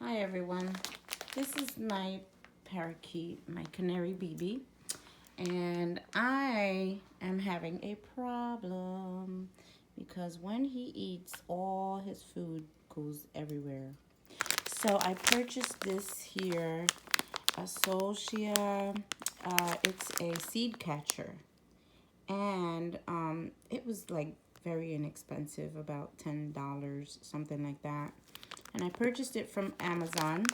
Hi everyone, this is my parakeet, my canary BB, and I am having a problem because when he eats, all his food goes everywhere. So I purchased this here, Associa. It's a seed catcher, and it was like very inexpensive, about $10, something like that. And I purchased it from Amazon.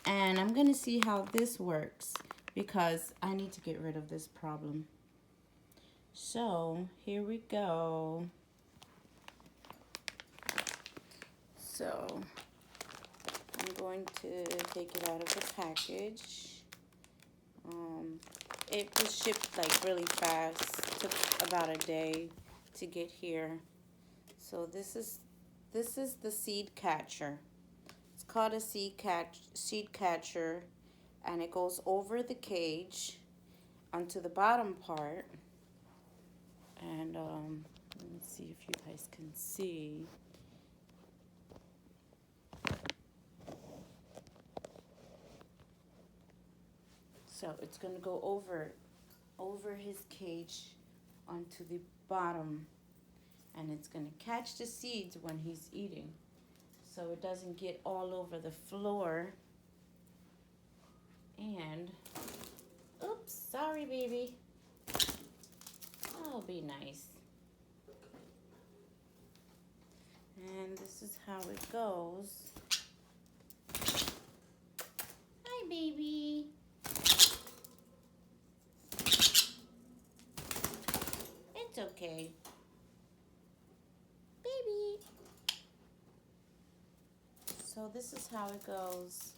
And I'm going to see how this works because I need to get rid of this problem. So here we go. So I'm going to take it out of the package. It was shipped like really fast. It took about a day to get here. So this is the seed catcher. It's called a seed catcher, and it goes over the cage onto the bottom part. And let me see if you guys can see. So it's gonna go over his cage onto the bottom, and it's gonna catch the seeds when he's eating, so it doesn't get all over the floor. And oops, sorry baby. Oh, be nice. And this is how it goes. Hi baby. It's okay. Baby. So this is how it goes.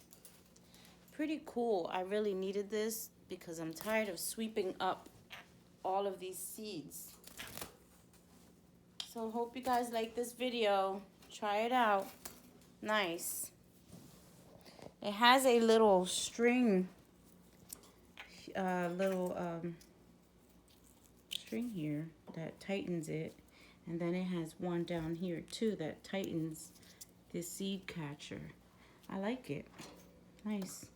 Pretty cool. I really needed this because I'm tired of sweeping up all of these seeds. So hope you guys like this video. Try it out. Nice. It has a little string, string here that tightens it. And then it has one down here too that tightens the seed catcher. I like it. Nice.